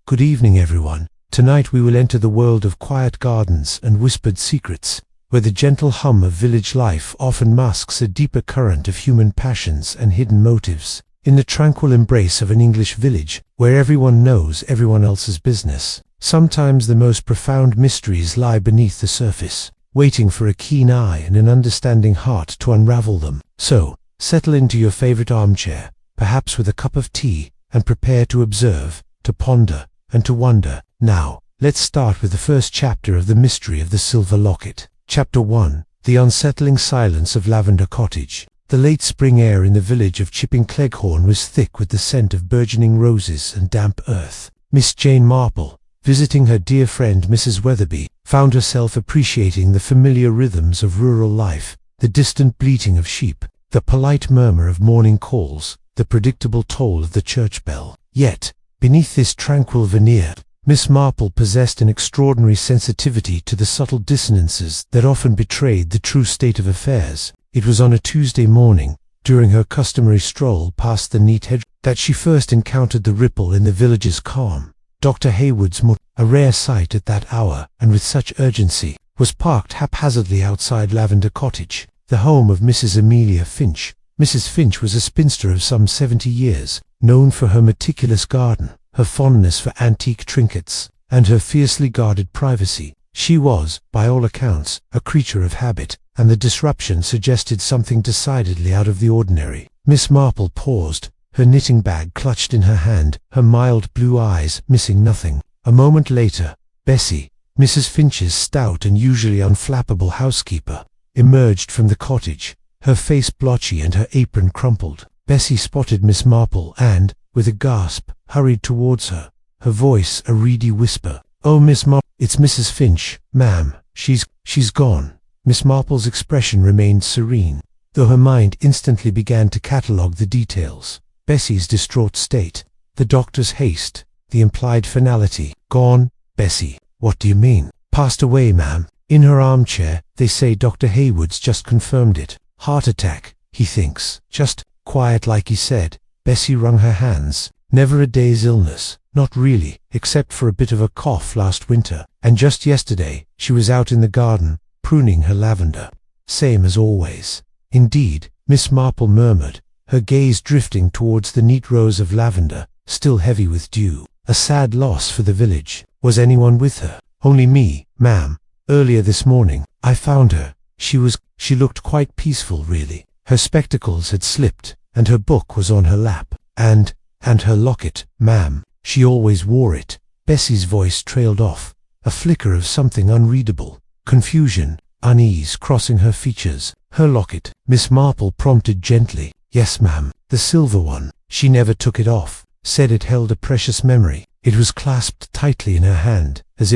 Good evening, everyone. Tonight we will enter the world of quiet gardens and whispered secrets, where the gentle hum of village life often masks a deeper current of human passions and hidden motives. In the tranquil embrace of an English village, where everyone knows everyone else's business, sometimes the most profound mysteries lie beneath the surface, waiting for a keen eye and an understanding heart to unravel them. So, settle into your favorite armchair, perhaps with a cup of tea, and prepare to observe, to ponder, and to wonder. Now, let's start with the first chapter of the mystery of the silver locket. Chapter 1. The unsettling silence of Lavender Cottage. The late spring air in the village of Chipping Cleghorn was thick with the scent of burgeoning roses and damp earth. Miss Jane Marple, visiting her dear friend Mrs. Weatherby, found herself appreciating the familiar rhythms of rural life, the distant bleating of sheep, the polite murmur of morning calls, the predictable toll of the church bell. Yet, beneath this tranquil veneer, Miss Marple possessed an extraordinary sensitivity to the subtle dissonances that often betrayed the true state of affairs. It was on a Tuesday morning, during her customary stroll past the neat hedge, that she first encountered the ripple in the village's calm. Dr. Hayward's motor, a rare sight at that hour and with such urgency, was parked haphazardly outside Lavender Cottage, the home of Mrs. Amelia Finch. Mrs. Finch was a spinster of some 70 years, known for her meticulous garden, her fondness for antique trinkets, and her fiercely guarded privacy. She was, by all accounts, a creature of habit, and the disruption suggested something decidedly out of the ordinary. Miss Marple paused, her knitting bag clutched in her hand, her mild blue eyes missing nothing. A moment later, Bessie, Mrs. Finch's stout and usually unflappable housekeeper, emerged from the cottage, her face blotchy and her apron crumpled. Bessie spotted Miss Marple and, with a gasp, hurried towards her, her voice a reedy whisper. "Oh, Miss Marple, it's Mrs. Finch, ma'am. She's gone." Miss Marple's expression remained serene, though her mind instantly began to catalogue the details. Bessie's distraught state, the doctor's haste, the implied finality. "Gone, Bessie? What do you mean?" "Passed away, ma'am. In her armchair. They say Dr. Hayward's just confirmed it. Heart attack, he thinks. Just quiet like he said." Bessie wrung her hands. "Never a day's illness. Not really, except for a bit of a cough last winter. And just yesterday, she was out in the garden, pruning her lavender. Same as always." "Indeed," Miss Marple murmured, her gaze drifting towards the neat rows of lavender, still heavy with dew. "A sad loss for the village. Was anyone with her?" "Only me, ma'am. Earlier this morning, I found her. She looked quite peaceful, really. Her spectacles had slipped, and her book was on her lap. And her locket, ma'am. She always wore it." Bessie's voice trailed off, a flicker of something unreadable, confusion, unease crossing her features. "Her locket," Miss Marple prompted gently. "Yes, ma'am. The silver one. She never took it off. Said it held a precious memory. It was clasped tightly in her hand, as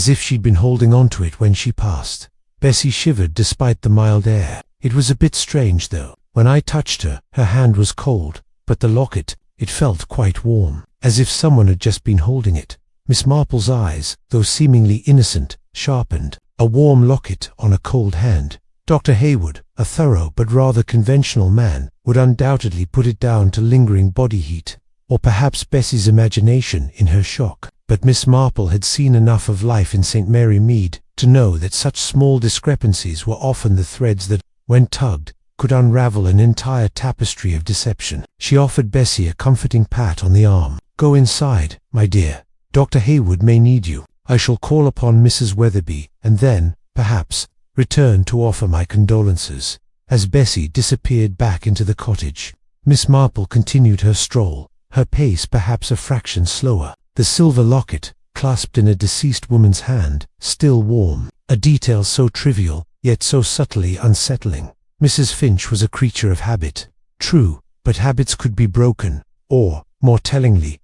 if she'd been holding on to it when she passed." Bessie shivered despite the mild air. "It was a bit strange, though. When I touched her, her hand was cold, but the locket, it felt quite warm, as if someone had just been holding it." Miss Marple's eyes, though seemingly innocent, sharpened. A warm locket on a cold hand. Dr. Hayward, a thorough but rather conventional man, would undoubtedly put it down to lingering body heat, or perhaps Bessie's imagination in her shock. But Miss Marple had seen enough of life in St. Mary Mead to know that such small discrepancies were often the threads that, when tugged, could unravel an entire tapestry of deception. She offered Bessie a comforting pat on the arm. "Go inside, my dear. Dr. Hayward may need you. I shall call upon Mrs. Weatherby, and then, perhaps, return to offer my condolences." As Bessie disappeared back into the cottage, Miss Marple continued her stroll, her pace perhaps a fraction slower. The silver locket, clasped in a deceased woman's hand, still warm, a detail so trivial, yet so subtly unsettling. Mrs. Finch was a creature of habit. True, but habits could be broken, or, more tellingly,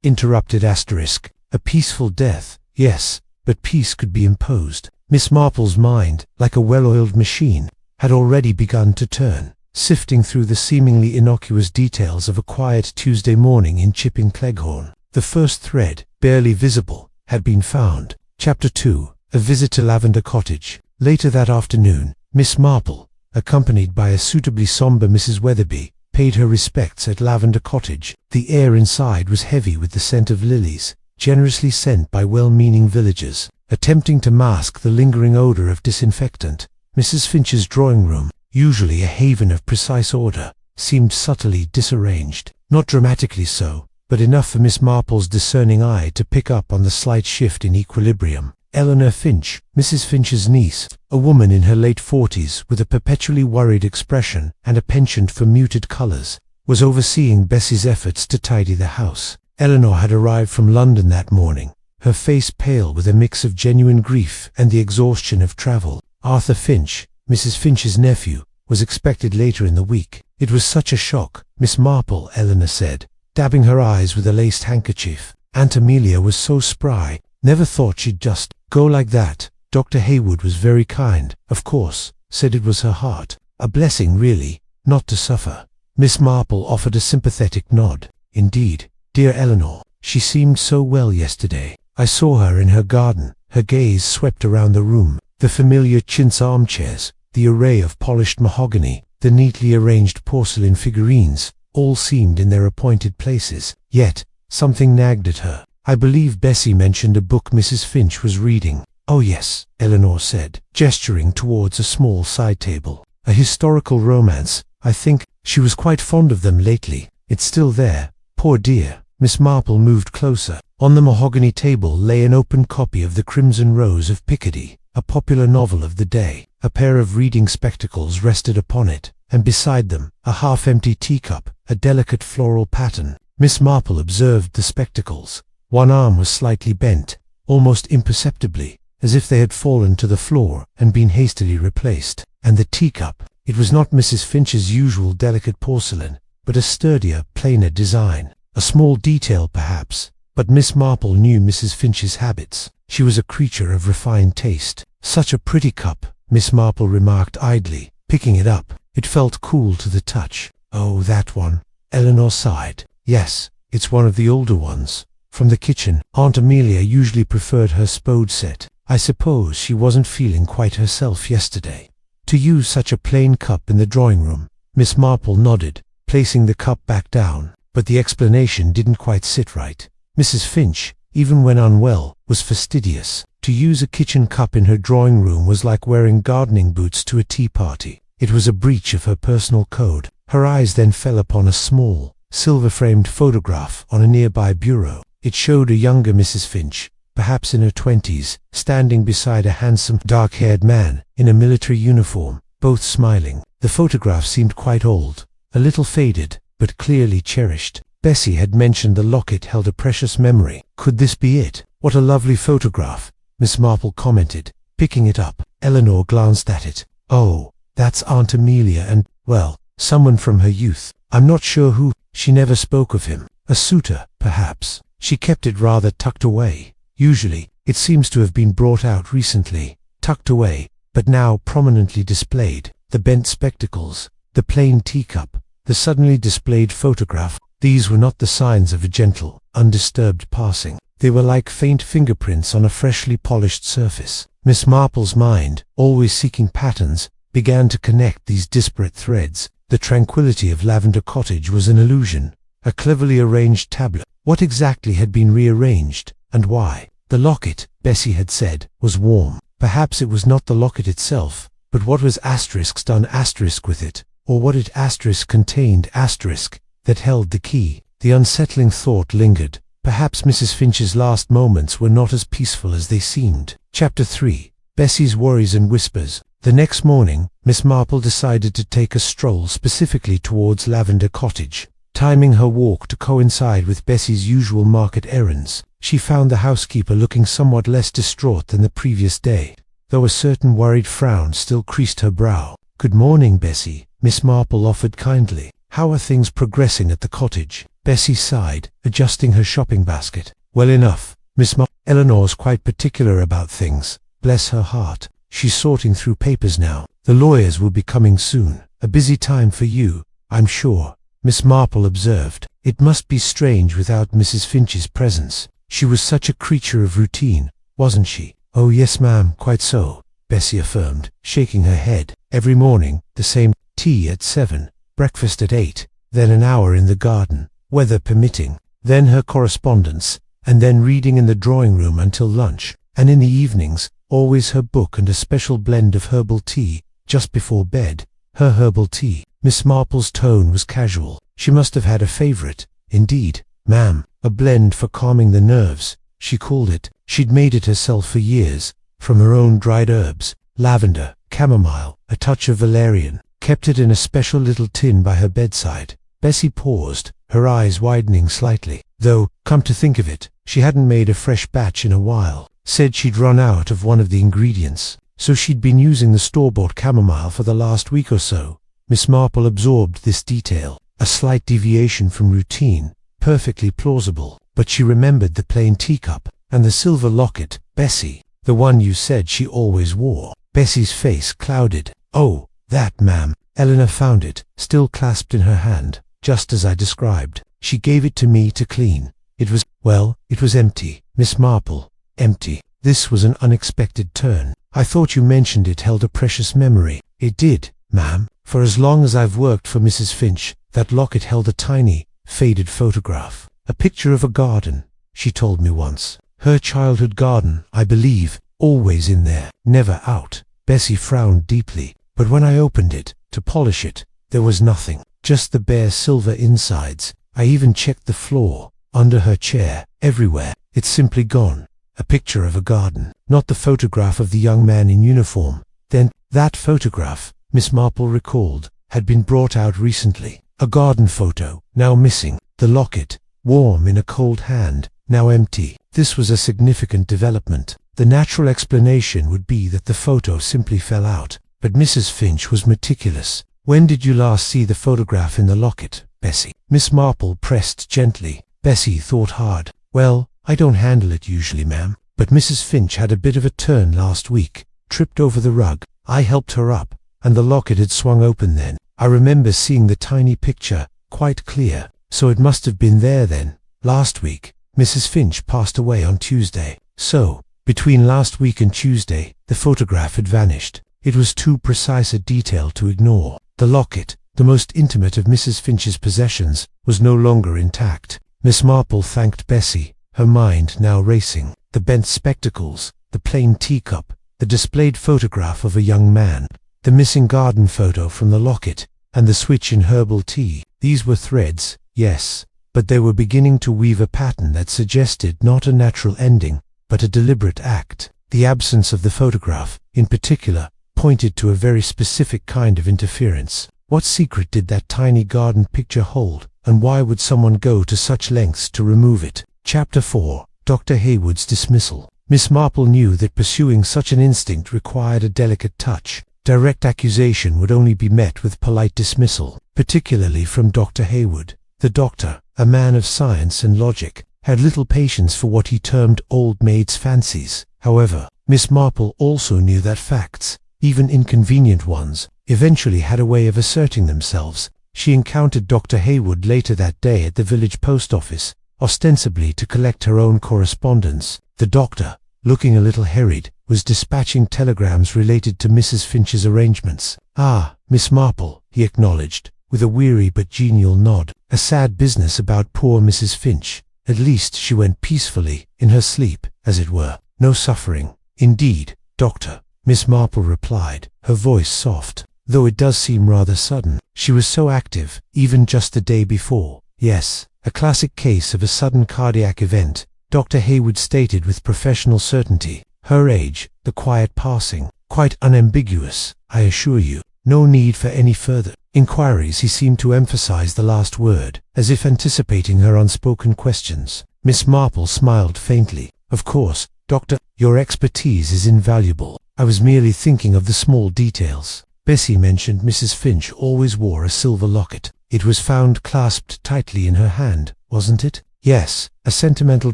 interrupted asterisk. A peaceful death, yes, but peace could be imposed. Miss Marple's mind, like a well-oiled machine, had already begun to turn, sifting through the seemingly innocuous details of a quiet Tuesday morning in Chipping Cleghorn. The first thread, barely visible, had been found. Chapter 2. A visit to Lavender Cottage. Later that afternoon, Miss Marple, accompanied by a suitably sombre Mrs. Weatherby, paid her respects at Lavender Cottage. The air inside was heavy with the scent of lilies, generously sent by well-meaning villagers, attempting to mask the lingering odor of disinfectant. Mrs. Finch's drawing room, usually a haven of precise order, seemed subtly disarranged. Not dramatically so, but enough for Miss Marple's discerning eye to pick up on the slight shift in equilibrium. Eleanor Finch, Mrs. Finch's niece, a woman in her late 40s with a perpetually worried expression and a penchant for muted colors, was overseeing Bessie's efforts to tidy the house. Eleanor had arrived from London that morning, her face pale with a mix of genuine grief and the exhaustion of travel. Arthur Finch, Mrs. Finch's nephew, was expected later in the week. It was such a shock, Miss Marple, Eleanor said, dabbing her eyes with a laced handkerchief. Aunt Amelia was so spry, never thought she'd just go like that. Dr. Haywood was very kind, of course, said it was her heart. A blessing, really, not to suffer. Miss Marple offered a sympathetic nod. Indeed, dear Eleanor, she seemed so well yesterday. I saw her in her garden. Her gaze swept around the room. The familiar chintz armchairs, the array of polished mahogany, the neatly arranged porcelain figurines, all seemed in their appointed places. Yet, something nagged at her. I believe Bessie mentioned a book Mrs. Finch was reading. Oh yes, Eleanor said, gesturing towards a small side table. A historical romance, I think. She was quite fond of them lately. It's still there, poor dear. Miss Marple moved closer. On the mahogany table lay an open copy of The Crimson Rose of Picardy, a popular novel of the day. A pair of reading spectacles rested upon it, and beside them, a half-empty teacup, a delicate floral pattern. Miss Marple observed the spectacles. One arm was slightly bent, almost imperceptibly, as if they had fallen to the floor and been hastily replaced. And the teacup, it was not Mrs. Finch's usual delicate porcelain, but a sturdier, plainer design. A small detail, perhaps, but Miss Marple knew Mrs. Finch's habits. She was a creature of refined taste. Such a pretty cup, Miss Marple remarked idly, picking it up. It felt cool to the touch. Oh, that one. Eleanor sighed. Yes, it's one of the older ones. From the kitchen. Aunt Amelia usually preferred her spode set. I suppose she wasn't feeling quite herself yesterday. To use such a plain cup in the drawing room. Miss Marple nodded, placing the cup back down. But the explanation didn't quite sit right. Mrs. Finch, even when unwell, was fastidious. To use a kitchen cup in her drawing room was like wearing gardening boots to a tea party. It was a breach of her personal code. Her eyes then fell upon a small, silver-framed photograph on a nearby bureau. It showed a younger Mrs. Finch, perhaps in her 20s, standing beside a handsome, dark-haired man in a military uniform, both smiling. The photograph seemed quite old, a little faded, but clearly cherished. Bessie had mentioned the locket held a precious memory. Could this be it? What a lovely photograph, Miss Marple commented, picking it up. Eleanor glanced at it. Oh, that's Aunt Amelia and, well, someone from her youth. I'm not sure who. She never spoke of him. A suitor, perhaps. She kept it rather tucked away. Usually, it seems to have been brought out recently, tucked away, but now prominently displayed. The bent spectacles, the plain teacup, the suddenly displayed photograph. These were not the signs of a gentle, undisturbed passing. They were like faint fingerprints on a freshly polished surface. Miss Marple's mind, always seeking patterns, began to connect these disparate threads. The tranquility of Lavender Cottage was an illusion, a cleverly arranged tableau. What exactly had been rearranged, and why? The locket, Bessie had said, was warm. Perhaps it was not the locket itself, but what was asterisk done asterisk with it, or what it asterisk contained asterisk, that held the key. The unsettling thought lingered. Perhaps Mrs. Finch's last moments were not as peaceful as they seemed. Chapter 3. Bessie's Worries and Whispers. The next morning, Miss Marple decided to take a stroll specifically towards Lavender Cottage, timing her walk to coincide with Bessie's usual market errands. She found the housekeeper looking somewhat less distraught than the previous day, though a certain worried frown still creased her brow. "Good morning, Bessie," Miss Marple offered kindly. "How are things progressing at the cottage?" Bessie sighed, adjusting her shopping basket. "Well enough, Miss Marple. Eleanor's quite particular about things, bless her heart. She's sorting through papers now. The lawyers will be coming soon. A busy time for you, I'm sure," Miss Marple observed. It must be strange without Mrs. Finch's presence. She was such a creature of routine, wasn't she? "Oh yes, ma'am, quite so," Bessie affirmed, shaking her head. "Every morning, the same. Tea at 7, breakfast at 8, then an hour in the garden, weather permitting, then her correspondence, and then reading in the drawing room until lunch, and in the evenings, always her book and a special blend of herbal tea, just before bed. Her herbal tea. Miss Marple's tone was casual. She must have had a favorite. Indeed, ma'am, a blend for calming the nerves, she called it. She'd made it herself for years, from her own dried herbs, lavender, chamomile, a touch of valerian, kept it in a special little tin by her bedside. Bessie paused, her eyes widening slightly, though, come to think of it, she hadn't made a fresh batch in a while. Said she'd run out of one of the ingredients, so she'd been using the store-bought chamomile for the last week or so. Miss Marple absorbed this detail, a slight deviation from routine, perfectly plausible, but she remembered the plain teacup, and the silver locket. Bessie, the one you said she always wore. Bessie's face clouded. Oh, that, ma'am. Eleanor found it, still clasped in her hand, just as I described. She gave it to me to clean. It was empty. Miss Marple. Empty. This was an unexpected turn. I thought you mentioned it held a precious memory. It did, ma'am. For as long as I've worked for Mrs. Finch, that locket held a tiny, faded photograph. A picture of a garden, she told me once. Her childhood garden, I believe, always in there, never out. Bessie frowned deeply, but when I opened it, to polish it, there was nothing, just the bare silver insides. I even checked the floor, under her chair, everywhere. It's simply gone. A picture of a garden, not the photograph of the young man in uniform. Then, that photograph, Miss Marple recalled, had been brought out recently. A garden photo, now missing. The locket, warm in a cold hand, now empty. This was a significant development. The natural explanation would be that the photo simply fell out. But Mrs. Finch was meticulous. When did you last see the photograph in the locket, Bessie? Miss Marple pressed gently. Bessie thought hard. Well, I don't handle it usually, ma'am. But Mrs. Finch had a bit of a turn last week, tripped over the rug. I helped her up, and the locket had swung open then. I remember seeing the tiny picture, quite clear. So it must have been there then. Last week. Mrs. Finch passed away on Tuesday. So, between last week and Tuesday, the photograph had vanished. It was too precise a detail to ignore. The locket, the most intimate of Mrs. Finch's possessions, was no longer intact. Miss Marple thanked Bessie, her mind now racing. The bent spectacles, the plain teacup, the displayed photograph of a young man, the missing garden photo from the locket, and the switch in herbal tea. These were threads, yes, but they were beginning to weave a pattern that suggested not a natural ending, but a deliberate act. The absence of the photograph, in particular, pointed to a very specific kind of interference. What secret did that tiny garden picture hold, and why would someone go to such lengths to remove it? Chapter 4. Dr. Hayward's dismissal. Miss Marple knew that pursuing such an instinct required a delicate touch. Direct accusation would only be met with polite dismissal, particularly from Dr. Hayward. The doctor, a man of science and logic, had little patience for what he termed old maids' fancies. However, Miss Marple also knew that facts, even inconvenient ones, eventually had a way of asserting themselves. She encountered Dr. Hayward later that day at the village post office, ostensibly to collect her own correspondence. The doctor, looking a little harried, was dispatching telegrams related to Mrs. Finch's arrangements. Ah, Miss Marple, he acknowledged, with a weary but genial nod. A sad business about poor Mrs. Finch. At least she went peacefully, in her sleep, as it were. No suffering. Indeed, doctor, Miss Marple replied, her voice soft, though it does seem rather sudden. She was so active, even just the day before. Yes, a classic case of a sudden cardiac event, Dr. Hayward stated with professional certainty. Her age, the quiet passing, quite unambiguous, I assure you. No need for any further inquiries. He seemed to emphasize the last word, as if anticipating her unspoken questions. Miss Marple smiled faintly. Of course, Doctor, your expertise is invaluable. I was merely thinking of the small details. Bessie mentioned Mrs. Finch always wore a silver locket. It was found clasped tightly in her hand, wasn't it? Yes, a sentimental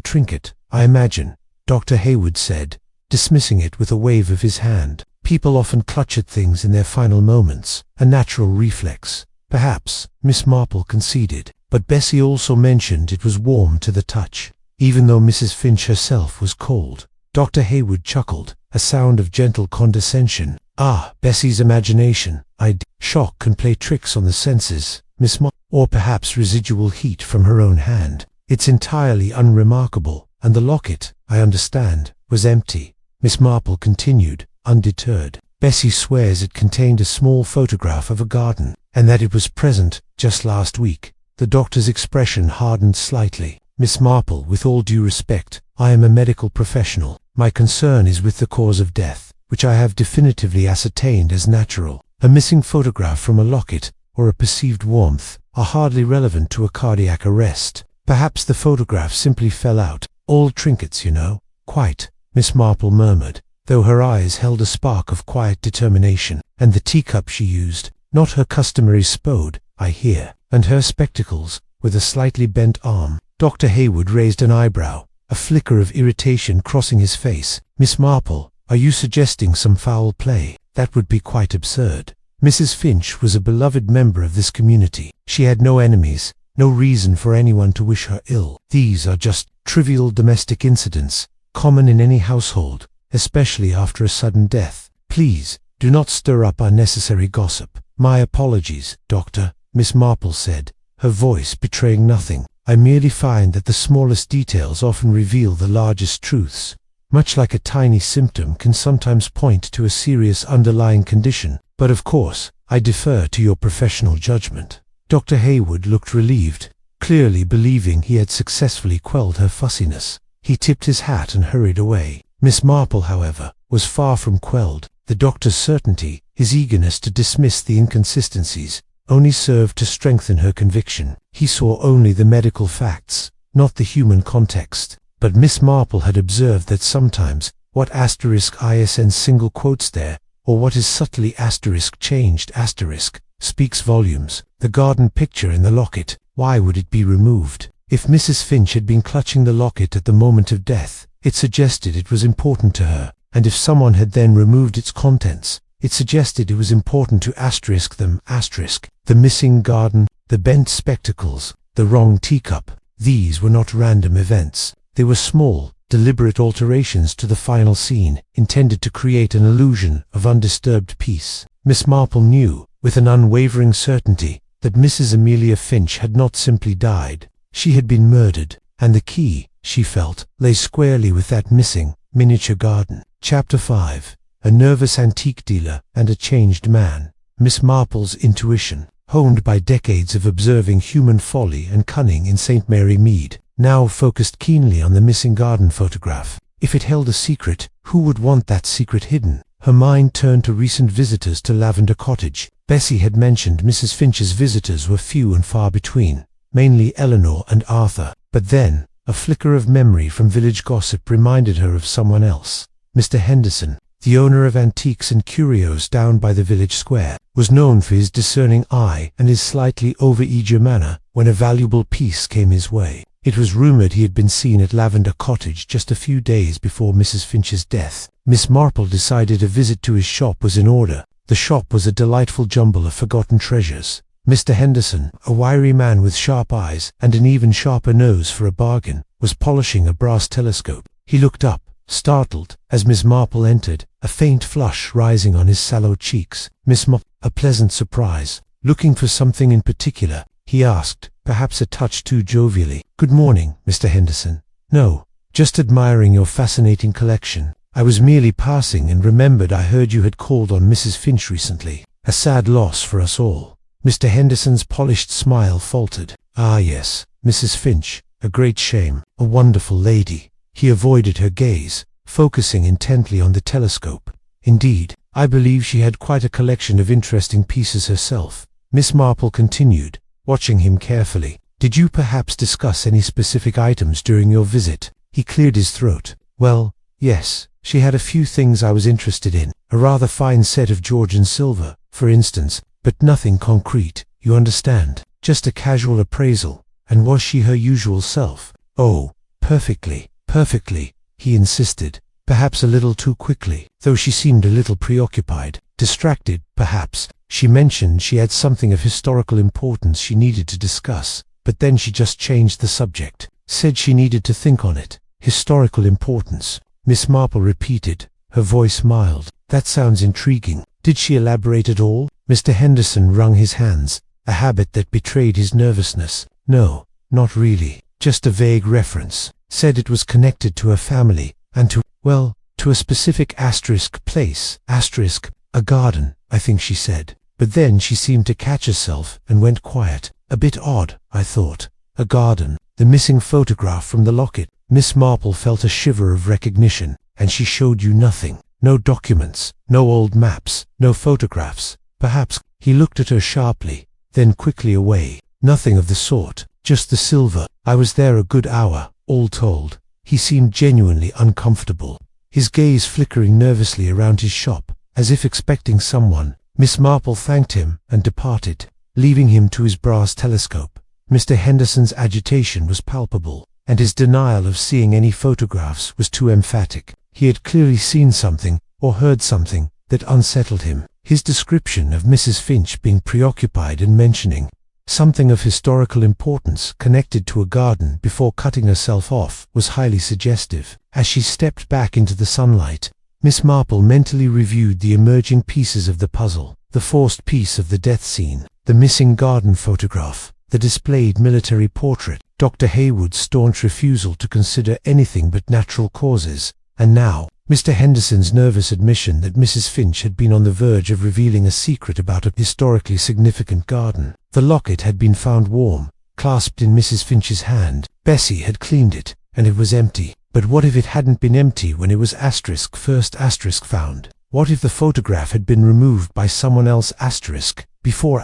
trinket, I imagine, Dr. Hayward said, dismissing it with a wave of his hand. People often clutch at things in their final moments, a natural reflex. Perhaps, Miss Marple conceded, but Bessie also mentioned it was warm to the touch, even though Mrs. Finch herself was cold. Dr. Hayward chuckled, a sound of gentle condescension. Ah, Bessie's imagination. Shock can play tricks on the senses, Miss Marple, or perhaps residual heat from her own hand. It's entirely unremarkable. And the locket, I understand, was empty. Miss Marple continued, undeterred. Bessie swears it contained a small photograph of a garden, and that it was present just last week. The doctor's expression hardened slightly. Miss Marple, with all due respect, I am a medical professional. My concern is with the cause of death, which I have definitively ascertained as natural. A missing photograph from a locket, or a perceived warmth, are hardly relevant to a cardiac arrest. Perhaps the photograph simply fell out. All trinkets, you know. Quite, Miss Marple murmured, though her eyes held a spark of quiet determination. And the teacup she used, not her customary spode, I hear. And her spectacles, with a slightly bent arm. Dr. Hayward raised an eyebrow, a flicker of irritation crossing his face. Miss Marple, are you suggesting some foul play? That would be quite absurd. Mrs. Finch was a beloved member of this community. She had no enemies, no reason for anyone to wish her ill. These are just trivial domestic incidents, common in any household, especially after a sudden death. Please, do not stir up unnecessary gossip. My apologies, Doctor, Miss Marple said, her voice betraying nothing. I merely find that the smallest details often reveal the largest truths. Much like a tiny symptom can sometimes point to a serious underlying condition. But of course, I defer to your professional judgment. Dr. Hayward looked relieved, clearly believing he had successfully quelled her fussiness. He tipped his hat and hurried away. Miss Marple, however, was far from quelled. The doctor's certainty, his eagerness to dismiss the inconsistencies, only served to strengthen her conviction. He saw only the medical facts, not the human context. But Miss Marple had observed that sometimes, what *ISN single quotes there, or what is subtly *changed*, speaks volumes. The garden picture in the locket, why would it be removed? If Mrs. Finch had been clutching the locket at the moment of death, it suggested it was important to her, and if someone had then removed its contents, it suggested it was important to them. The missing garden, the bent spectacles, the wrong teacup. These were not random events. They were small, deliberate alterations to the final scene, intended to create an illusion of undisturbed peace. Miss Marple knew, with an unwavering certainty, that Mrs. Amelia Finch had not simply died. She had been murdered, and the key, she felt, lay squarely with that missing, miniature garden. Chapter 5. A nervous antique dealer and a changed man. Miss Marple's intuition, honed by decades of observing human folly and cunning in St. Mary Mead, now focused keenly on the missing garden photograph. If it held a secret, who would want that secret hidden? Her mind turned to recent visitors to Lavender Cottage. Bessie had mentioned Mrs. Finch's visitors were few and far between, mainly Eleanor and Arthur. But then, a flicker of memory from village gossip reminded her of someone else. Mr. Henderson, the owner of antiques and curios down by the village square, was known for his discerning eye and his slightly over-eager manner when a valuable piece came his way. It was rumoured he had been seen at Lavender Cottage just a few days before Mrs. Finch's death. Miss Marple decided a visit to his shop was in order. The shop was a delightful jumble of forgotten treasures. Mr. Henderson, a wiry man with sharp eyes and an even sharper nose for a bargain, was polishing a brass telescope. He looked up, startled, as Miss Marple entered, a faint flush rising on his sallow cheeks. A pleasant surprise. Looking for something in particular, he asked, perhaps a touch too jovially. Good morning, Mr. Henderson. No, just admiring your fascinating collection. I was merely passing and remembered I heard you had called on Mrs. Finch recently. A sad loss for us all. Mr. Henderson's polished smile faltered. Ah yes, Mrs. Finch, a great shame, a wonderful lady. He avoided her gaze, focusing intently on the telescope. Indeed, I believe she had quite a collection of interesting pieces herself. Miss Marple continued, watching him carefully. Did you perhaps discuss any specific items during your visit? He cleared his throat. Well, yes, she had a few things I was interested in. A rather fine set of Georgian silver, for instance, but nothing concrete, you understand. Just a casual appraisal. And was she her usual self? Oh, perfectly, he insisted, perhaps a little too quickly, though she seemed a little preoccupied, distracted, perhaps. She mentioned she had something of historical importance she needed to discuss, but then she just changed the subject, said she needed to think on it. Historical importance, Miss Marple repeated, her voice mild. That sounds intriguing. Did she elaborate at all? Mr. Henderson wrung his hands, a habit that betrayed his nervousness. No, not really. Just a vague reference. said it was connected to her family, and to a specific place, a garden, I think she said. But then she seemed to catch herself and went quiet. A bit odd, I thought. A garden, the missing photograph from the locket. Miss Marple felt a shiver of recognition, and she showed you nothing. No documents, no old maps, no photographs. Perhaps. He looked at her sharply, then quickly away. Nothing of the sort, just the silver. I was there a good hour, all told. He seemed genuinely uncomfortable, his gaze flickering nervously around his shop, as if expecting someone. Miss Marple thanked him and departed, leaving him to his brass telescope. Mr. Henderson's agitation was palpable, and his denial of seeing any photographs was too emphatic. He had clearly seen something, or heard something, that unsettled him. His description of Mrs. Finch being preoccupied and mentioning something of historical importance connected to a garden before cutting herself off was highly suggestive. As she stepped back into the sunlight, Miss Marple mentally reviewed the emerging pieces of the puzzle: the forced piece of the death scene, the missing garden photograph, the displayed military portrait, Dr. Hayward's staunch refusal to consider anything but natural causes, and now Mr. Henderson's nervous admission that Mrs. Finch had been on the verge of revealing a secret about a historically significant garden. The locket had been found warm, clasped in Mrs. Finch's hand. Bessie had cleaned it, and it was empty. But what if it hadn't been empty when it was first found? What if the photograph had been removed by someone else before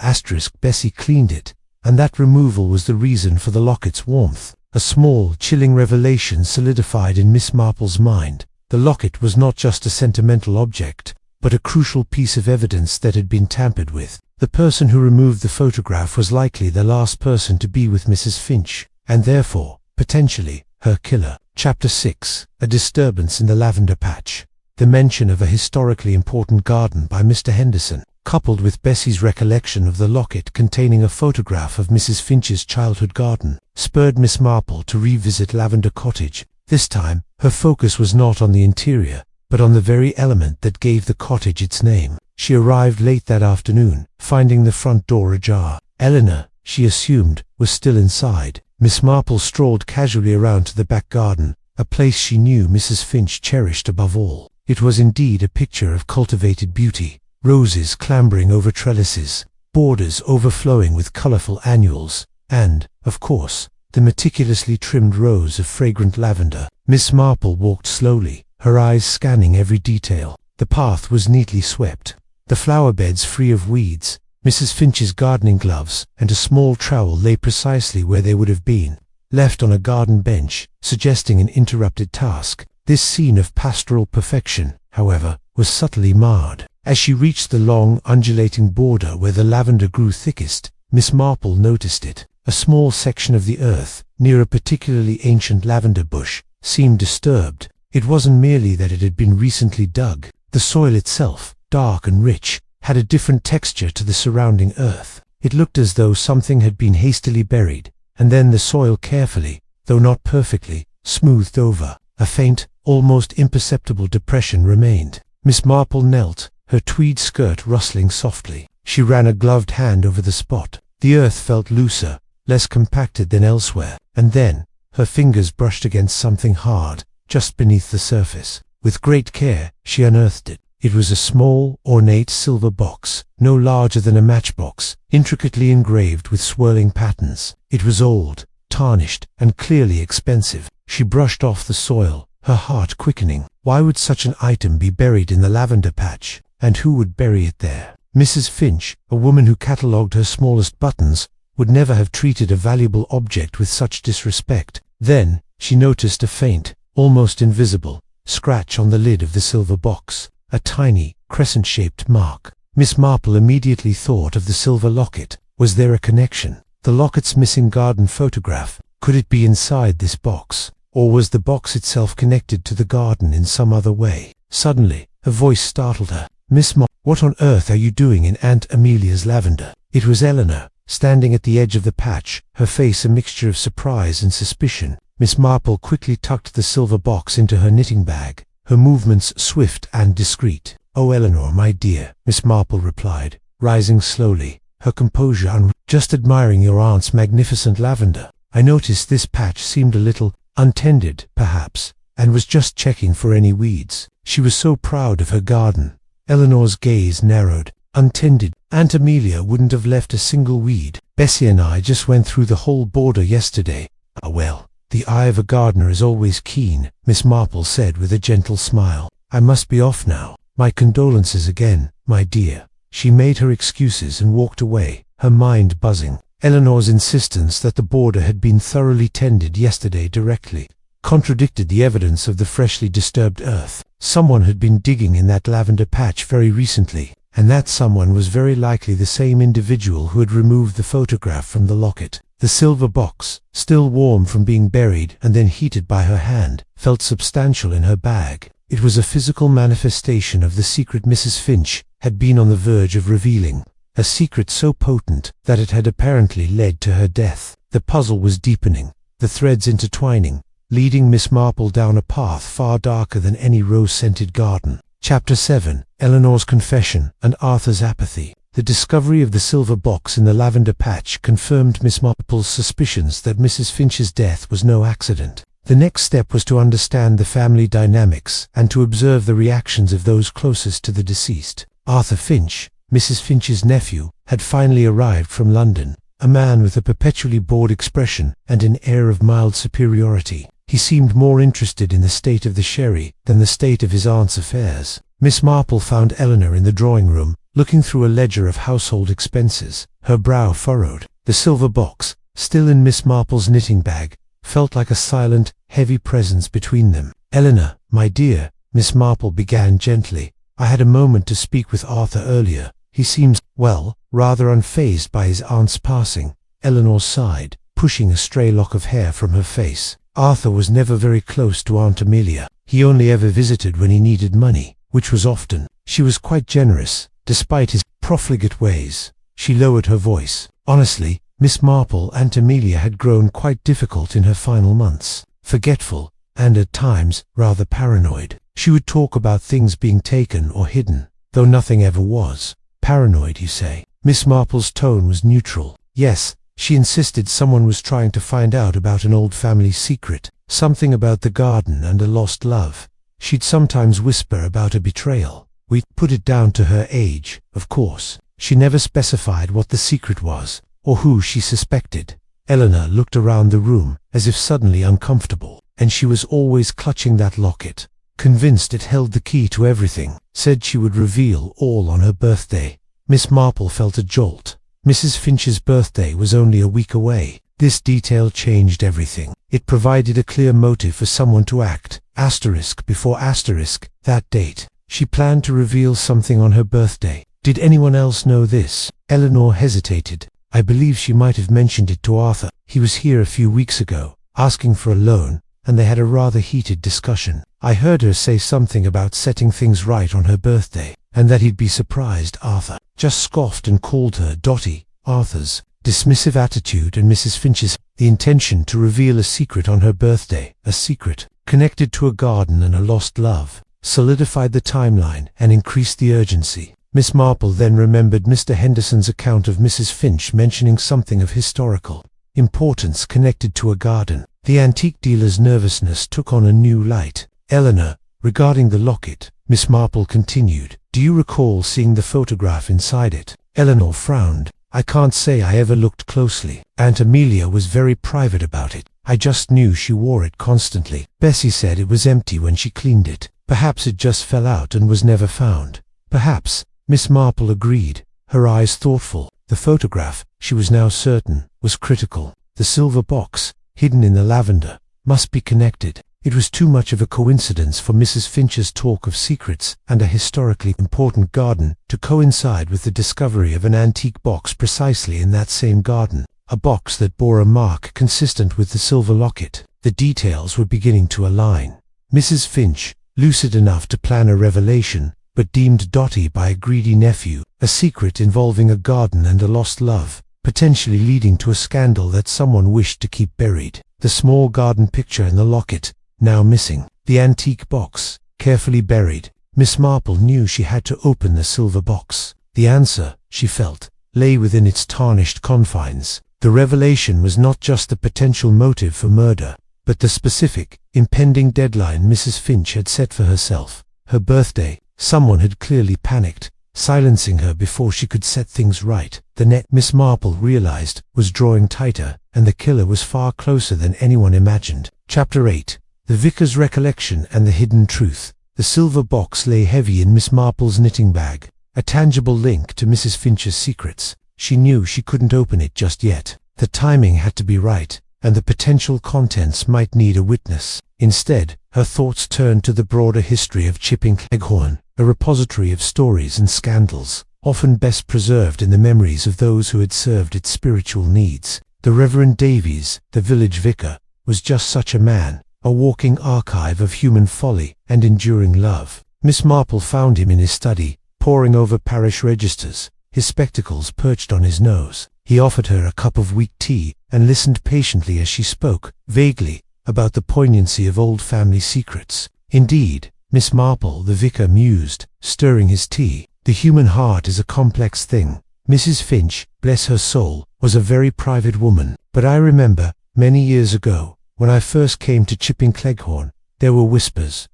Bessie cleaned it, and that removal was the reason for the locket's warmth? A small, chilling revelation solidified in Miss Marple's mind. The locket was not just a sentimental object, but a crucial piece of evidence that had been tampered with. The person who removed the photograph was likely the last person to be with Mrs. Finch, and therefore, potentially, her killer. Chapter 6. A disturbance in the lavender patch. The mention of a historically important garden by Mr. Henderson, coupled with Bessie's recollection of the locket containing a photograph of Mrs. Finch's childhood garden, spurred Miss Marple to revisit Lavender Cottage. This time, her focus was not on the interior, but on the very element that gave the cottage its name. She arrived late that afternoon, finding the front door ajar. Eleanor, she assumed, was still inside. Miss Marple strolled casually around to the back garden, a place she knew Mrs. Finch cherished above all. It was indeed a picture of cultivated beauty: roses clambering over trellises, borders overflowing with colorful annuals, and, of course, the meticulously trimmed rows of fragrant lavender. Miss Marple walked slowly, her eyes scanning every detail. The path was neatly swept, the flower beds free of weeds. Mrs. Finch's gardening gloves and a small trowel lay precisely where they would have been, left on a garden bench, suggesting an interrupted task. This scene of pastoral perfection, however, was subtly marred. As she reached the long, undulating border where the lavender grew thickest, Miss Marple noticed it. A small section of the earth, near a particularly ancient lavender bush, seemed disturbed. It wasn't merely that it had been recently dug. The soil itself, dark and rich, had a different texture to the surrounding earth. It looked as though something had been hastily buried, and then the soil carefully, though not perfectly, smoothed over. A faint, almost imperceptible depression remained. Miss Marple knelt, her tweed skirt rustling softly. She ran a gloved hand over the spot. The earth felt looser, less compacted than elsewhere, and then her fingers brushed against something hard, just beneath the surface. With great care, she unearthed it. It was a small, ornate silver box, no larger than a matchbox, intricately engraved with swirling patterns. It was old, tarnished, and clearly expensive. She brushed off the soil, her heart quickening. Why would such an item be buried in the lavender patch? And who would bury it there? Mrs. Finch, a woman who catalogued her smallest buttons, would never have treated a valuable object with such disrespect. Then, she noticed a faint, almost invisible, scratch on the lid of the silver box. A tiny, crescent-shaped mark. Miss Marple immediately thought of the silver locket. Was there a connection? The locket's missing garden photograph, could it be inside this box? Or was the box itself connected to the garden in some other way? Suddenly, a voice startled her. "Miss Marple, what on earth are you doing in Aunt Amelia's lavender?" It was Eleanor, standing at the edge of the patch, her face a mixture of surprise and suspicion. Miss Marple quickly tucked the silver box into her knitting bag, her movements swift and discreet. "Oh, Eleanor, my dear," Miss Marple replied, rising slowly, her composure just admiring your aunt's magnificent lavender. "I noticed this patch seemed a little untended, perhaps, and was just checking for any weeds. She was so proud of her garden. Eleanor's gaze narrowed. Untended. Aunt Amelia wouldn't have left a single weed. Bessie and I just went through the whole border yesterday. Ah well, the eye of a gardener is always keen, Miss Marple said with a gentle smile. I must be off now. My condolences again, my dear. She made her excuses and walked away, her mind buzzing. Eleanor's insistence that the border had been thoroughly tended yesterday directly contradicted the evidence of the freshly disturbed earth. Someone had been digging in that lavender patch very recently, and that someone was very likely the same individual who had removed the photograph from the locket. The silver box, still warm from being buried and then heated by her hand, felt substantial in her bag. It was a physical manifestation of the secret Mrs. Finch had been on the verge of revealing, a secret so potent that it had apparently led to her death. The puzzle was deepening, the threads intertwining, leading Miss Marple down a path far darker than any rose-scented garden. Chapter 7. Eleanor's Confession and Arthur's Apathy. The discovery of the silver box in the lavender patch confirmed Miss Marple's suspicions that Mrs. Finch's death was no accident. The next step was to understand the family dynamics and to observe the reactions of those closest to the deceased. Arthur Finch, Mrs. Finch's nephew, had finally arrived from London, a man with a perpetually bored expression and an air of mild superiority. He seemed more interested in the state of the sherry than the state of his aunt's affairs. Miss Marple found Eleanor in the drawing-room, looking through a ledger of household expenses, her brow furrowed. The silver box, still in Miss Marple's knitting bag, felt like a silent, heavy presence between them. "Eleanor, my dear," Miss Marple began gently, "I had a moment to speak with Arthur earlier. He seems, well, rather unfazed by his aunt's passing." Eleanor sighed, pushing a stray lock of hair from her face. Arthur was never very close to Aunt Amelia. He only ever visited when he needed money, which was often. She was quite generous, despite his profligate ways. She lowered her voice. Honestly, Miss Marple, Aunt Amelia had grown quite difficult in her final months. Forgetful, and at times, rather paranoid. She would talk about things being taken or hidden, though nothing ever was. Paranoid, you say? Miss Marple's tone was neutral. Yes, she insisted someone was trying to find out about an old family secret, something about the garden and a lost love. She'd sometimes whisper about a betrayal. We put it down to her age, of course. She never specified what the secret was, or who she suspected. Eleanor looked around the room, as if suddenly uncomfortable. And she was always clutching that locket, convinced it held the key to everything. Said she would reveal all on her birthday. Miss Marple felt a jolt. Mrs. Finch's birthday was only a week away. This detail changed everything. It provided a clear motive for someone to act. Asterisk before asterisk, that date. She planned to reveal something on her birthday. Did anyone else know this? Eleanor hesitated. I believe she might have mentioned it to Arthur. He was here a few weeks ago, asking for a loan, and they had a rather heated discussion. I heard her say something about setting things right on her birthday, and that he'd be surprised. Arthur just scoffed and called her Dottie. Arthur's dismissive attitude and Mrs. Finch's intention to reveal a secret on her birthday, a secret connected to a garden and a lost love, solidified the timeline and increased the urgency. Miss Marple then remembered Mr. Henderson's account of Mrs. Finch mentioning something of historical importance connected to a garden. The antique dealer's nervousness took on a new light. Eleanor, regarding the locket, Miss Marple continued, do you recall seeing the photograph inside it? Eleanor frowned. I can't say I ever looked closely. Aunt Amelia was very private about it. I just knew she wore it constantly. Bessie said it was empty when she cleaned it. Perhaps it just fell out and was never found. Perhaps, Miss Marple agreed, her eyes thoughtful. The photograph, she was now certain, was critical. The silver box, hidden in the lavender, must be connected. It was too much of a coincidence for Mrs. Finch's talk of secrets and a historically important garden to coincide with the discovery of an antique box precisely in that same garden, a box that bore a mark consistent with the silver locket. The details were beginning to align. Mrs. Finch, lucid enough to plan a revelation, but deemed Dottie by a greedy nephew, a secret involving a garden and a lost love, potentially leading to a scandal that someone wished to keep buried. The small garden picture in the locket, now missing. The antique box, carefully buried. Miss Marple knew she had to open the silver box. The answer, she felt, lay within its tarnished confines. The revelation was not just the potential motive for murder. but the specific, impending deadline Mrs. Finch had set for herself, her birthday. Someone had clearly panicked, silencing her before she could set things right. The net, Miss Marple realized, was drawing tighter, and the killer was far closer than anyone imagined. Chapter 8. The Vicar's Recollection and the Hidden Truth. The silver box lay heavy in Miss Marple's knitting bag, a tangible link to Mrs. Finch's secrets. She knew she couldn't open it just yet. The timing had to be right, and the potential contents might need a witness. Instead, her thoughts turned to the broader history of Chipping Cleghorn, a repository of stories and scandals, often best preserved in the memories of those who had served its spiritual needs. The Reverend Davies, the village vicar, was just such a man, a walking archive of human folly and enduring love. Miss Marple found him in his study, poring over parish registers, his spectacles perched on his nose. He offered her a cup of weak tea and listened patiently as she spoke, vaguely, about the poignancy of old family secrets. Indeed, Miss Marple, the vicar mused, stirring his tea, the human heart is a complex thing. Mrs. Finch, bless her soul, was a very private woman, but I remember, many years ago, when I first came to Chipping Cleghorn, there were whispers,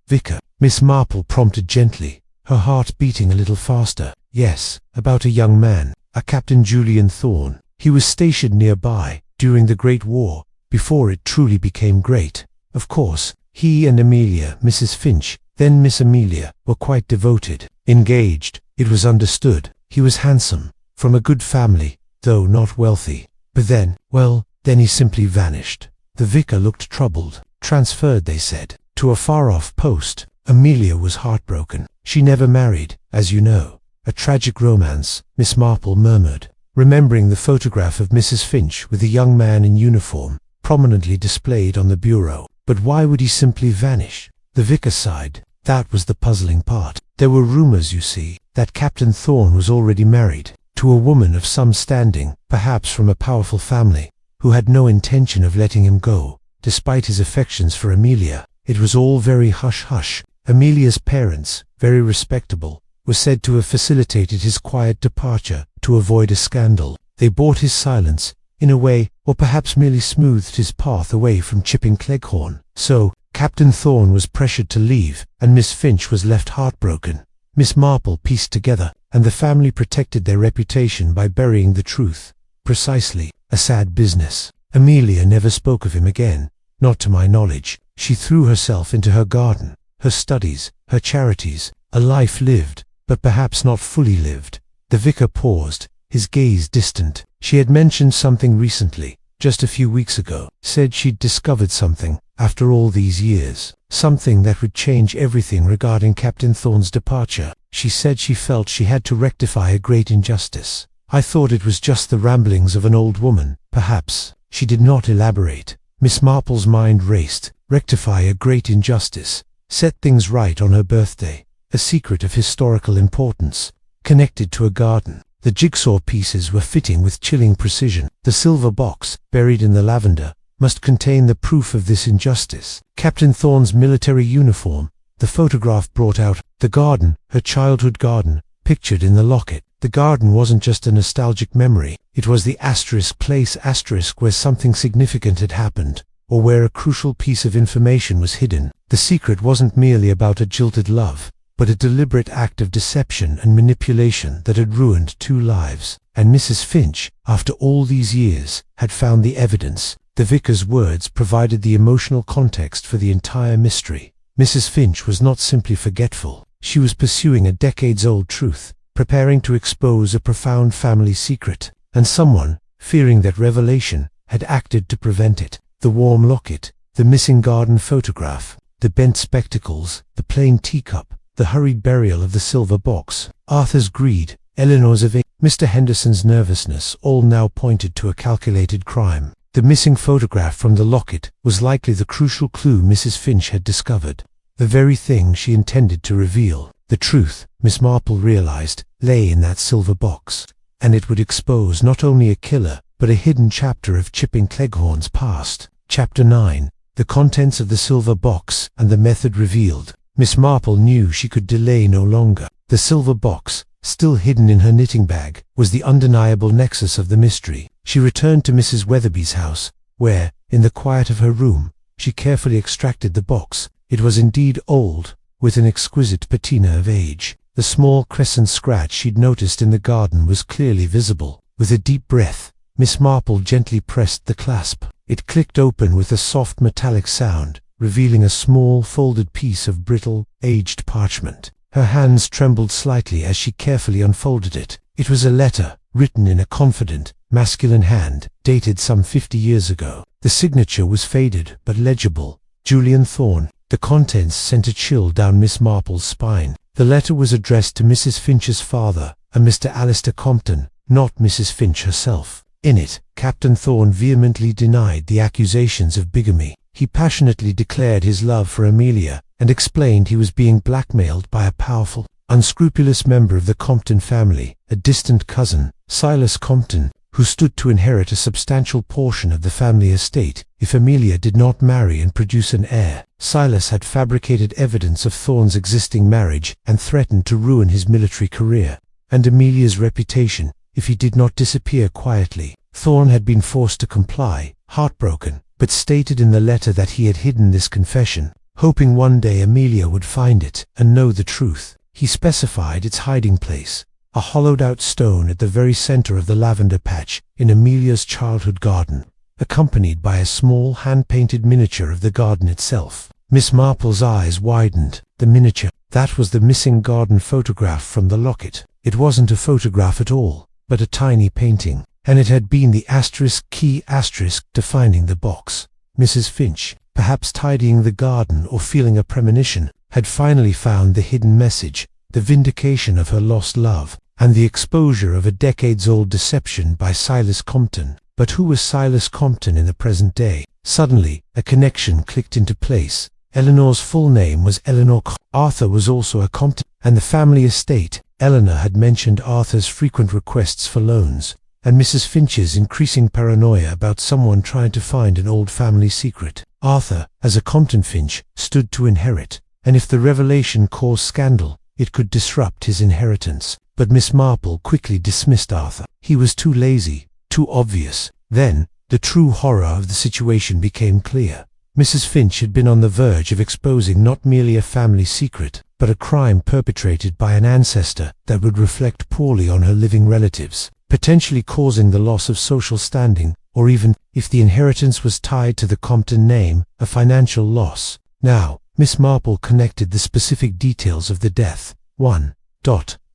vicar. Miss Marple prompted gently, her heart beating a little faster. Yes, about a young man, a Captain Julian Thorne. He was stationed nearby, during the Great War, before it truly became great. Of course, he and Amelia, Mrs. Finch, then Miss Amelia, were quite devoted. Engaged, it was understood. He was handsome, from a good family, though not wealthy. But then he simply vanished. The vicar looked troubled. Transferred, they said, to a far-off post. Amelia was heartbroken. She never married, as you know. A tragic romance, Miss Marple murmured, remembering the photograph of Mrs. Finch with a young man in uniform, prominently displayed on the bureau. But why would he simply vanish? The vicar sighed. That was the puzzling part. There were rumors, you see, that Captain Thorne was already married, to a woman of some standing, perhaps from a powerful family, who had no intention of letting him go, despite his affections for Amelia. It was all very hush-hush. Amelia's parents, very respectable, were said to have facilitated his quiet departure to avoid a scandal. They bought his silence, in a way, or perhaps merely smoothed his path away from Chipping Cleghorn. So, Captain Thorne was pressured to leave, and Miss Finch was left heartbroken. Miss Marple pieced together, and the family protected their reputation by burying the truth. Precisely, a sad business. Amelia never spoke of him again, not to my knowledge. She threw herself into her garden, her studies, her charities, a life lived, but perhaps not fully lived. The vicar paused, his gaze distant. She had mentioned something recently, just a few weeks ago, said she'd discovered something, after all these years, something that would change everything regarding Captain Thorne's departure. She said she felt she had to rectify a great injustice. I thought it was just the ramblings of an old woman, perhaps. She did not elaborate. Miss Marple's mind raced. Rectify a great injustice. Set things right on her birthday. A secret of historical importance, connected to a garden. The jigsaw pieces were fitting with chilling precision. The silver box, buried in the lavender, must contain the proof of this injustice. Captain Thorne's military uniform, the photograph brought out, the garden, her childhood garden, pictured in the locket. The garden wasn't just a nostalgic memory, it was the place where something significant had happened, or where a crucial piece of information was hidden. The secret wasn't merely about a jilted love, but a deliberate act of deception and manipulation that had ruined 2 lives. And Mrs. Finch, after all these years, had found the evidence. The vicar's words provided the emotional context for the entire mystery. Mrs. Finch was not simply forgetful. She was pursuing a decades-old truth, preparing to expose a profound family secret, and someone, fearing that revelation, had acted to prevent it. The warm locket, the missing garden photograph, the bent spectacles, the plain teacup, the hurried burial of the silver box, Arthur's greed, Eleanor's evasion, Mr. Henderson's nervousness, all now pointed to a calculated crime. The missing photograph from the locket was likely the crucial clue Mrs. Finch had discovered, the very thing she intended to reveal. The truth, Miss Marple realized, lay in that silver box, and it would expose not only a killer, but a hidden chapter of Chipping Cleghorn's past. Chapter 9. The contents of the silver box and the method revealed. Miss Marple knew she could delay no longer. The silver box, still hidden in her knitting bag, was the undeniable nexus of the mystery. She returned to Mrs. Weatherby's house, where, In the quiet of her room, she carefully extracted the box. It was indeed old, with an exquisite patina of age. The small crescent scratch she'd noticed in the garden was clearly visible. With a deep breath, Miss Marple gently pressed the clasp. It clicked open with a soft metallic sound, revealing a small folded piece of brittle, aged parchment. Her hands trembled slightly as she carefully unfolded it. It was a letter, written in a confident, masculine hand, dated some 50 years ago. The signature was faded but legible. Julian Thorne. The contents sent a chill down Miss Marple's spine. The letter was addressed to Mrs. Finch's father, a Mr. Alistair Compton, not Mrs. Finch herself. In it, Captain Thorne vehemently denied the accusations of bigamy. He passionately declared his love for Amelia, and explained he was being blackmailed by a powerful, unscrupulous member of the Compton family, a distant cousin, Silas Compton, who stood to inherit a substantial portion of the family estate if Amelia did not marry and produce an heir. Silas had fabricated evidence of Thorne's existing marriage and threatened to ruin his military career, and Amelia's reputation, if he did not disappear quietly. Thorne had been forced to comply, heartbroken, but stated in the letter that he had hidden this confession, hoping one day Amelia would find it and know the truth. He specified its hiding place, a hollowed-out stone at the very center of the lavender patch in Amelia's childhood garden, accompanied by a small hand-painted miniature of the garden itself. Miss Marple's eyes widened. The miniature, that was the missing garden photograph from the locket. It wasn't a photograph at all, but a tiny painting, and it had been the key defining the box. Mrs. Finch, perhaps tidying the garden or feeling a premonition, had finally found the hidden message, the vindication of her lost love, and the exposure of a decades-old deception by Silas Compton. But who was Silas Compton in the present day? Suddenly, a connection clicked into place. Eleanor's full name was Eleanor Arthur was also a Compton, and the family estate. Eleanor had mentioned Arthur's frequent requests for loans, and Mrs. Finch's increasing paranoia about someone trying to find an old family secret. Arthur, as a Compton Finch, stood to inherit, and if the revelation caused scandal, it could disrupt his inheritance. But Miss Marple quickly dismissed Arthur. He was too lazy, too obvious. Then, the true horror of the situation became clear. Mrs. Finch had been on the verge of exposing not merely a family secret, but a crime perpetrated by an ancestor that would reflect poorly on her living relatives, potentially causing the loss of social standing, or even, if the inheritance was tied to the Compton name, a financial loss. Now, Miss Marple connected the specific details of the death. 1.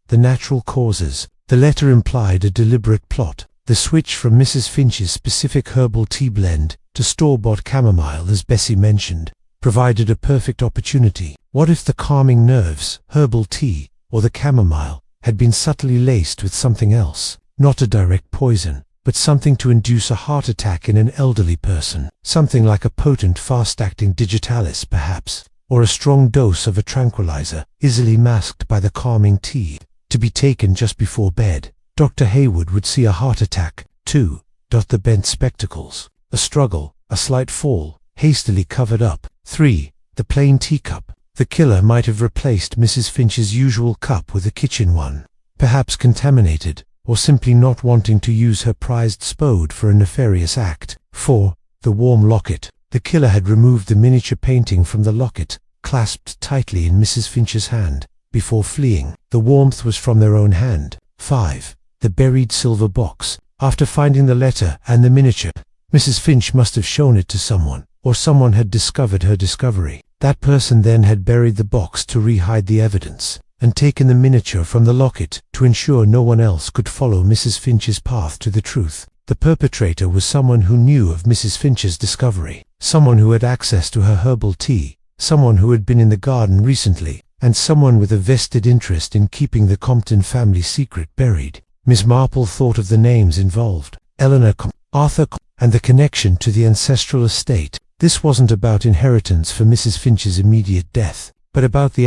The natural causes. The letter implied a deliberate plot. The switch from Mrs. Finch's specific herbal tea blend to store-bought chamomile, as Bessie mentioned, provided a perfect opportunity. What if the calming nerves, herbal tea, or the chamomile, had been subtly laced with something else? Not a direct poison, but something to induce a heart attack in an elderly person. Something like a potent, fast-acting digitalis, perhaps, or a strong dose of a tranquilizer, easily masked by the calming tea, to be taken just before bed. Dr. Hayward would see a heart attack. 2. The bent spectacles. A struggle, a slight fall, hastily covered up. 3. The plain teacup. The killer might have replaced Mrs. Finch's usual cup with a kitchen one, perhaps contaminated, or simply not wanting to use her prized spode for a nefarious act. 4. The warm locket. The killer had removed the miniature painting from the locket, clasped tightly in Mrs. Finch's hand, before fleeing. The warmth was from their own hand. 5. The buried silver box. After finding the letter and the miniature, Mrs. Finch must have shown it to someone, or someone had discovered her discovery. That person then had buried the box to re-hide the evidence, and taken the miniature from the locket to ensure no one else could follow Mrs. Finch's path to the truth. The perpetrator was someone who knew of Mrs. Finch's discovery, someone who had access to her herbal tea, someone who had been in the garden recently, and someone with a vested interest in keeping the Compton family secret buried. Miss Marple thought of the names involved: Eleanor, Arthur, and the connection to the ancestral estate. This wasn't about inheritance for Mrs. Finch's immediate death, but about the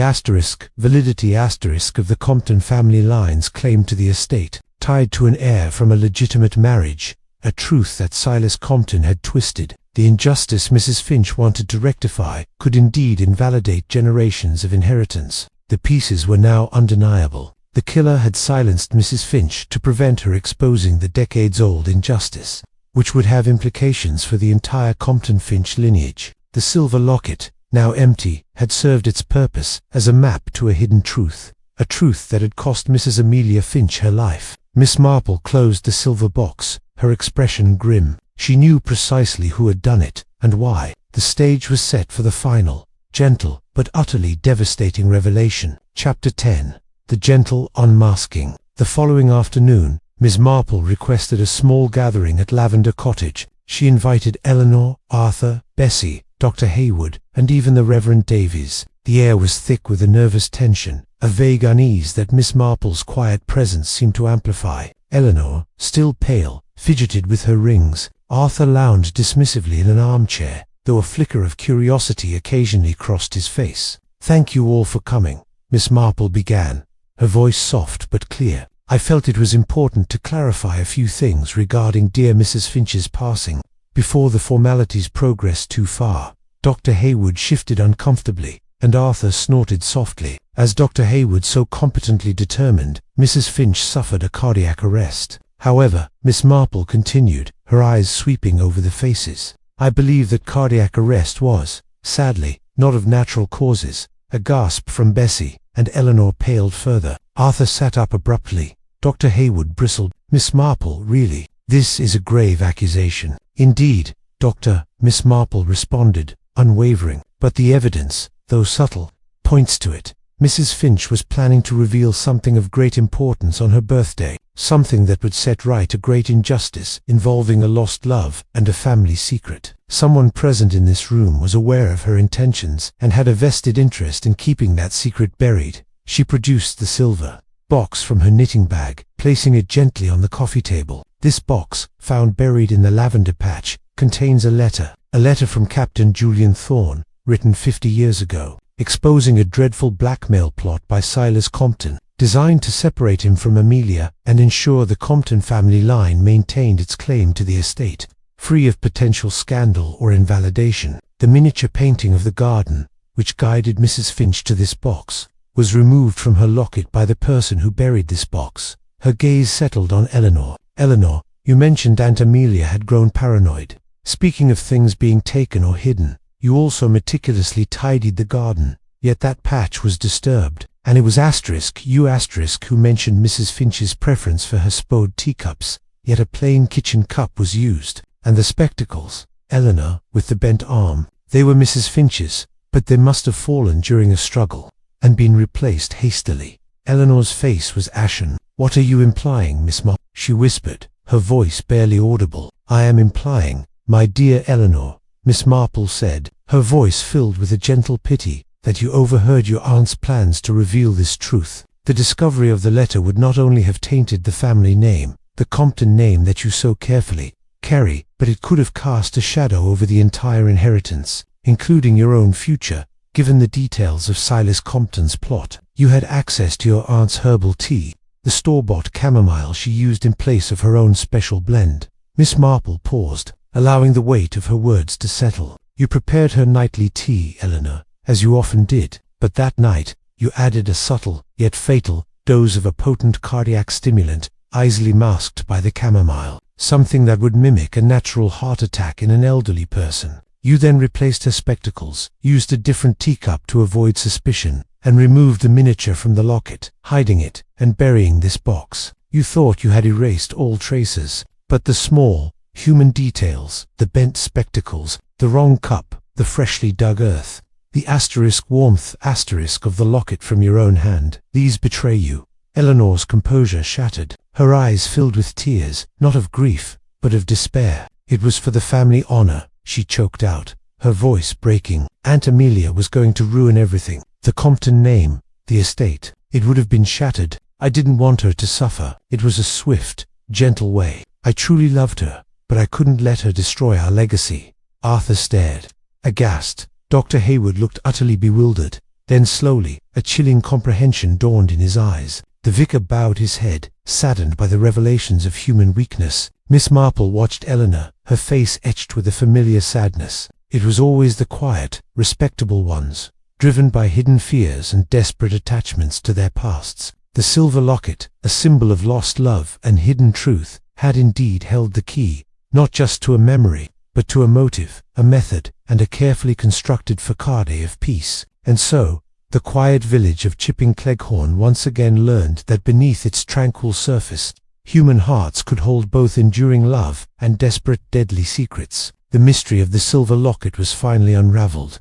validity of the Compton family lines claimed to the estate, tied to an heir from a legitimate marriage, a truth that Silas Compton had twisted. The injustice Mrs. Finch wanted to rectify could indeed invalidate generations of inheritance. The pieces were now undeniable. The killer had silenced Mrs. Finch to prevent her exposing the decades-old injustice. which would have implications for the entire Compton Finch lineage. The silver locket, now empty, had served its purpose as a map to a hidden truth, a truth that had cost Mrs. Amelia Finch her life. Miss Marple closed the silver box, her expression grim. She knew precisely who had done it, and why. The stage was set for the final, gentle, but utterly devastating revelation. Chapter 10. The Gentle Unmasking. The following afternoon, Miss Marple requested a small gathering at Lavender Cottage. She invited Eleanor, Arthur, Bessie, Dr. Hayward, and even the Reverend Davies. The air was thick with a nervous tension, a vague unease that Miss Marple's quiet presence seemed to amplify. Eleanor, still pale, fidgeted with her rings. Arthur lounged dismissively in an armchair, though a flicker of curiosity occasionally crossed his face. "Thank you all for coming," Miss Marple began, her voice soft but clear. "I felt it was important to clarify a few things regarding dear Mrs. Finch's passing, before the formalities progressed too far." Dr. Hayward shifted uncomfortably, and Arthur snorted softly. As Dr. Hayward so competently determined, Mrs. Finch suffered a cardiac arrest. However, Miss Marple continued, her eyes sweeping over the faces. "I believe that cardiac arrest was, sadly, not of natural causes." A gasp from Bessie, and Eleanor paled further. Arthur sat up abruptly. Dr. Hayward bristled. "Miss Marple, really? This is a grave accusation." "Indeed, Doctor," Miss Marple responded, unwavering. "But the evidence, though subtle, points to it. Mrs. Finch was planning to reveal something of great importance on her birthday, something that would set right a great injustice involving a lost love and a family secret. Someone present in this room was aware of her intentions and had a vested interest in keeping that secret buried." She produced the silver box from her knitting bag, placing it gently on the coffee table. "This box, found buried in the lavender patch, contains a letter from Captain Julian Thorne, written 50 years ago, exposing a dreadful blackmail plot by Silas Compton, designed to separate him from Amelia and ensure the Compton family line maintained its claim to the estate, free of potential scandal or invalidation. The miniature painting of the garden, which guided Mrs. Finch to this box, was removed from her locket by the person who buried this box." Her gaze settled on Eleanor. "Eleanor, you mentioned Aunt Amelia had grown paranoid. Speaking of things being taken or hidden, you also meticulously tidied the garden, yet that patch was disturbed, and it was you who mentioned Mrs. Finch's preference for her spode teacups, yet a plain kitchen cup was used. And the spectacles." Eleanor, with the bent arm. "They were Mrs. Finch's, but they must have fallen during a struggle, and been replaced hastily." Eleanor's face was ashen. "What are you implying, Miss Marple?" she whispered, her voice barely audible. "I am implying, my dear Eleanor," Miss Marple said, her voice filled with a gentle pity, "that you overheard your aunt's plans to reveal this truth. The discovery of the letter would not only have tainted the family name, the Compton name that you so carefully carry, but it could have cast a shadow over the entire inheritance, including your own future. Given the details of Silas Compton's plot, you had access to your aunt's herbal tea, the store-bought chamomile she used in place of her own special blend." Miss Marple paused, allowing the weight of her words to settle. "You prepared her nightly tea, Eleanor, as you often did, but that night you added a subtle, yet fatal, dose of a potent cardiac stimulant, easily masked by the chamomile, something that would mimic a natural heart attack in an elderly person. You then replaced her spectacles, used a different teacup to avoid suspicion, and removed the miniature from the locket, hiding it and burying this box. You thought you had erased all traces, but the small, human details, the bent spectacles, the wrong cup, the freshly dug earth, the warmth of the locket from your own hand, these betray you." Eleanor's composure shattered. Her eyes filled with tears, not of grief, but of despair. "It was for the family honor," she choked out, her voice breaking. "Aunt Amelia was going to ruin everything. The Compton name, the estate. It would have been shattered. I didn't want her to suffer. It was a swift, gentle way. I truly loved her, but I couldn't let her destroy our legacy." Arthur stared, aghast. Dr. Hayward looked utterly bewildered. Then slowly, a chilling comprehension dawned in his eyes. The vicar bowed his head, saddened by the revelations of human weakness. Miss Marple watched Eleanor, her face etched with a familiar sadness. It was always the quiet, respectable ones, driven by hidden fears and desperate attachments to their pasts. The silver locket, a symbol of lost love and hidden truth, had indeed held the key, not just to a memory, but to a motive, a method, and a carefully constructed facade of peace. And so, the quiet village of Chipping Cleghorn once again learned that beneath its tranquil surface, human hearts could hold both enduring love and desperate, deadly secrets. The mystery of the silver locket was finally unraveled,